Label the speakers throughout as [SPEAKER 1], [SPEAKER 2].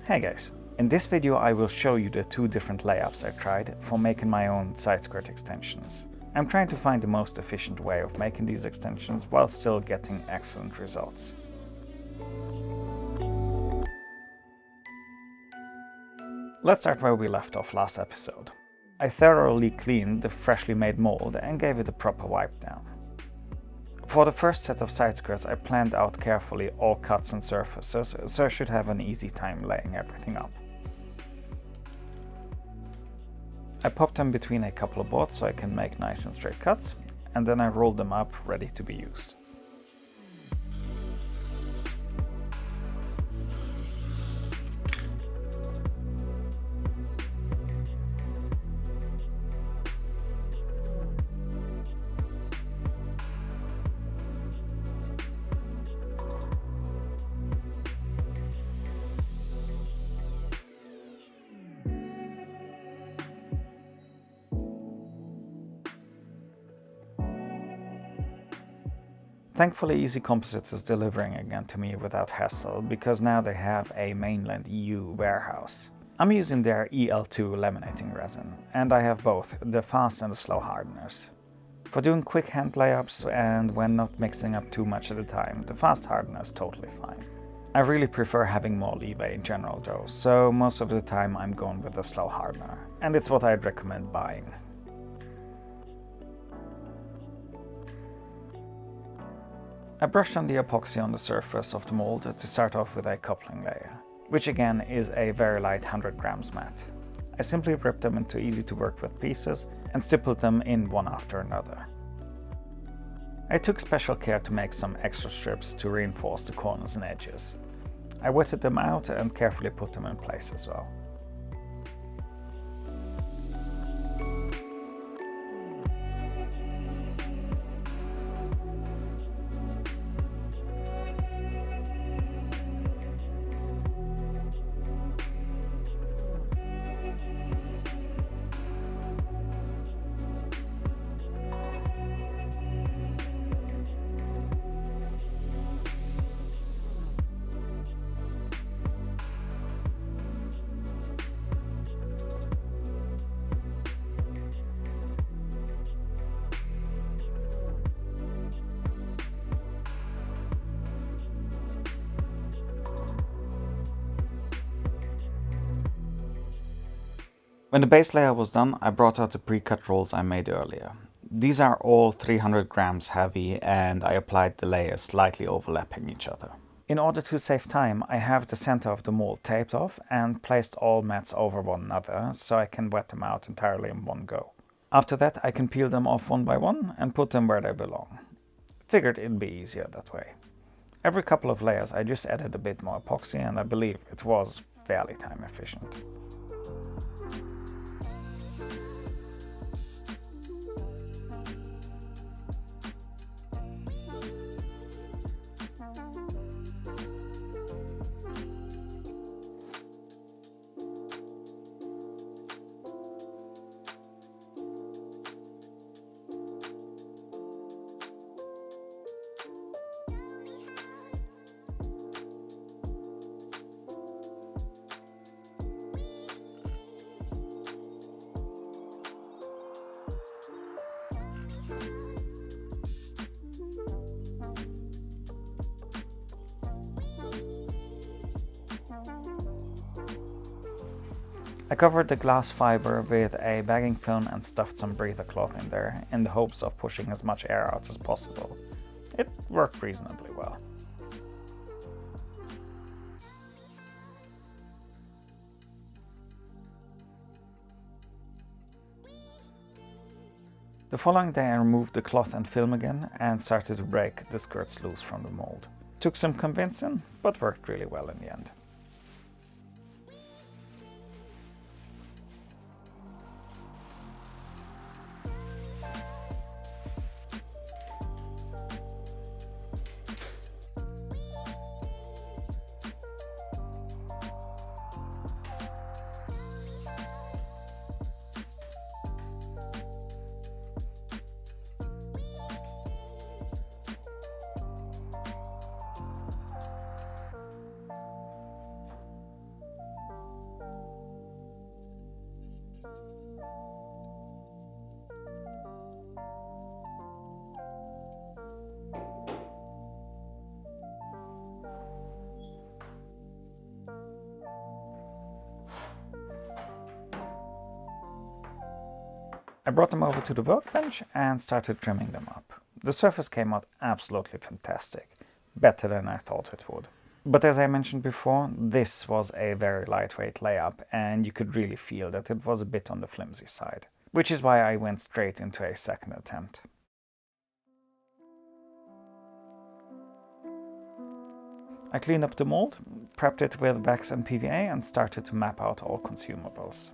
[SPEAKER 1] Hey guys, in this video I will show you the two different layups I tried for making my own side skirt extensions. I'm trying to find the most efficient way of making these extensions while still getting excellent results. Let's start where we left off last episode. I thoroughly cleaned the freshly made mold and gave it a proper wipe down. For the first set of side skirts I planned out carefully all cuts and surfaces, so I should have an easy time laying everything up. I popped them between a couple of boards so I can make nice and straight cuts, and then I rolled them up ready to be used. Thankfully, Easy Composites is delivering again to me without hassle, because now they have a mainland EU warehouse. I'm using their EL2 laminating resin, and I have both the fast and the slow hardeners. For doing quick hand layups and when not mixing up too much at a time, the fast hardener is totally fine. I really prefer having more leeway in general though, so most of the time I'm going with the slow hardener, and it's what I'd recommend buying. I brushed on the epoxy on the surface of the mold to start off with a coupling layer, which again is a very light 100 grams mat. I simply ripped them into easy to work with pieces and stippled them in one after another. I took special care to make some extra strips to reinforce the corners and edges. I wetted them out and carefully put them in place as well. When the base layer was done, I brought out the pre-cut rolls I made earlier. These are all 300 grams heavy, and I applied the layers slightly overlapping each other. In order to save time, I have the center of the mold taped off and placed all mats over one another so I can wet them out entirely in one go. After that I can peel them off one by one and put them where they belong. Figured it'd be easier that way. Every couple of layers I just added a bit more epoxy, and I believe it was fairly time efficient. I covered the glass fiber with a bagging film and stuffed some breather cloth in there in the hopes of pushing as much air out as possible. It worked reasonably well. The following day I removed the cloth and film again and started to break the skirts loose from the mold. Took some convincing, but worked really well in the end. I brought them over to the workbench and started trimming them up. The surface came out absolutely fantastic, better than I thought it would. But as I mentioned before, this was a very lightweight layup and you could really feel that it was a bit on the flimsy side, which is why I went straight into a second attempt. I cleaned up the mold, prepped it with wax and PVA and started to map out all consumables.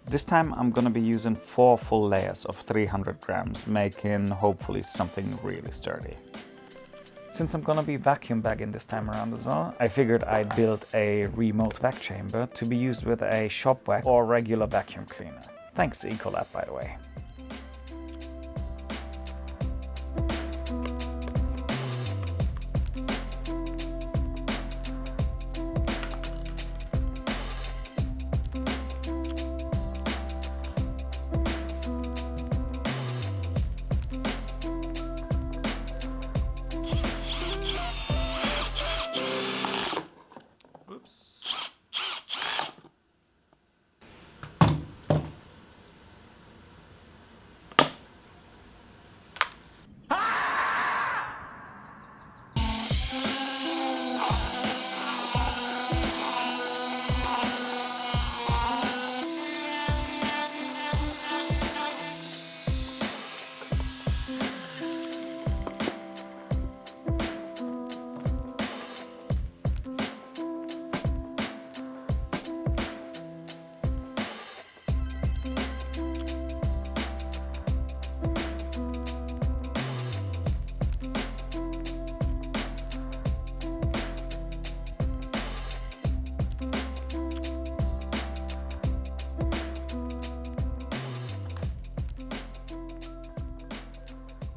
[SPEAKER 1] This time I'm gonna be using 4 full layers of 300 grams, making hopefully something really sturdy. Since I'm gonna be vacuum bagging this time around as well, I figured I'd build a remote vac chamber to be used with a shop vac or regular vacuum cleaner. Thanks Ecolab, by the way.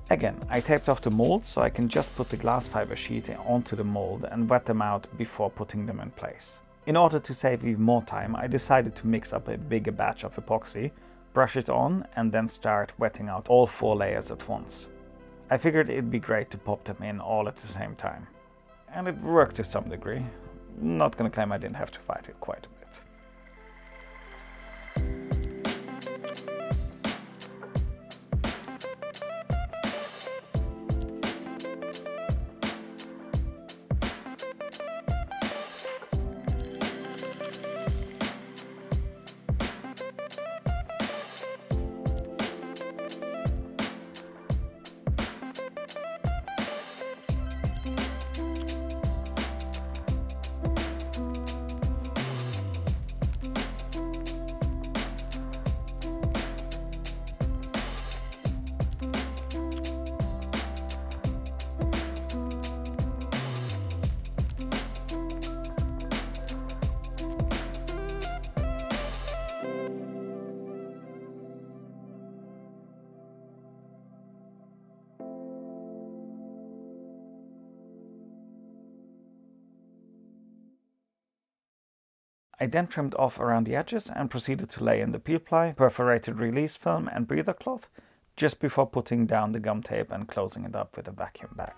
[SPEAKER 1] Again, I taped off the mold so I can just put the glass fiber sheet onto the mold and wet them out before putting them in place. In order to save even more time, I decided to mix up a bigger batch of epoxy, brush it on and then start wetting out all 4 layers at once. I figured it'd be great to pop them in all at the same time. And it worked to some degree. Not gonna claim I didn't have to fight it quite a bit. I then trimmed off around the edges and proceeded to lay in the peel ply, perforated release film and breather cloth just before putting down the gum tape and closing it up with a vacuum bag.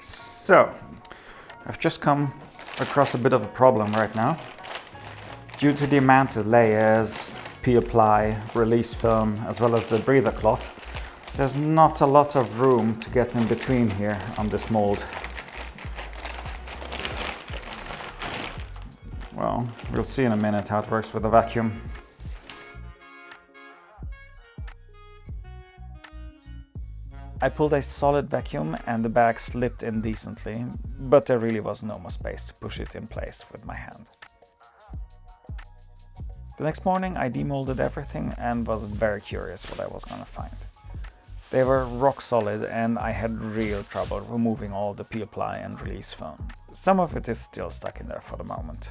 [SPEAKER 1] So, I've just come across a bit of a problem right now. Due to the amount of layers, peel-ply, release film, as well as the breather cloth, there's not a lot of room to get in between here on this mold. Well, we'll see in a minute how it works with a vacuum. I pulled a solid vacuum and the bag slipped in decently, but there really was no more space to push it in place with my hand. The next morning I demolded everything and was very curious what I was gonna find. They were rock solid and I had real trouble removing all the peel-ply and release film. Some of it is still stuck in there for the moment.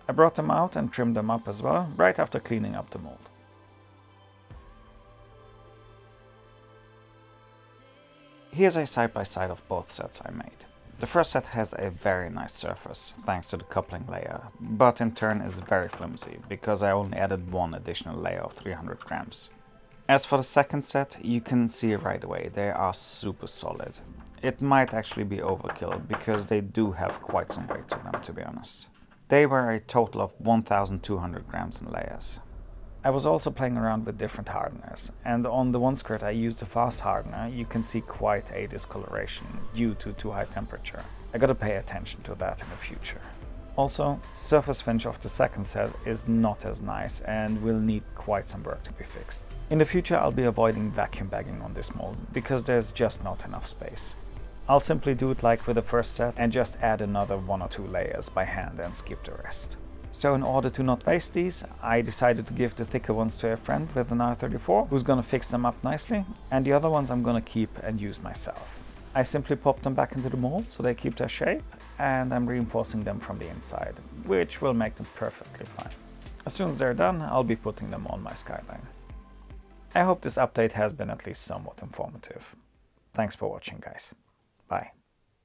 [SPEAKER 1] I brought them out and trimmed them up as well, right after cleaning up the mold. Here's a side-by-side of both sets I made. The first set has a very nice surface, thanks to the coupling layer, but in turn is very flimsy, because I only added one additional layer of 300 grams. As for the second set, you can see right away, they are super solid. It might actually be overkill, because they do have quite some weight to them, to be honest. They were a total of 1,200 grams in layers. I was also playing around with different hardeners, and on the one skirt I used a fast hardener. You can see quite a discoloration due to too high temperature. I gotta pay attention to that in the future. Also, surface finish of the second set is not as nice and will need quite some work to be fixed. In the future I'll be avoiding vacuum bagging on this mold, because there's just not enough space. I'll simply do it like with the first set and just add another 1 or 2 layers by hand and skip the rest. So in order to not waste these, I decided to give the thicker ones to a friend with an R34 who's gonna fix them up nicely, and the other ones I'm gonna keep and use myself. I simply pop them back into the mold so they keep their shape, and I'm reinforcing them from the inside, which will make them perfectly fine. As soon as they're done, I'll be putting them on my skyline. I hope this update has been at least somewhat informative. Thanks for watching, guys. Bye.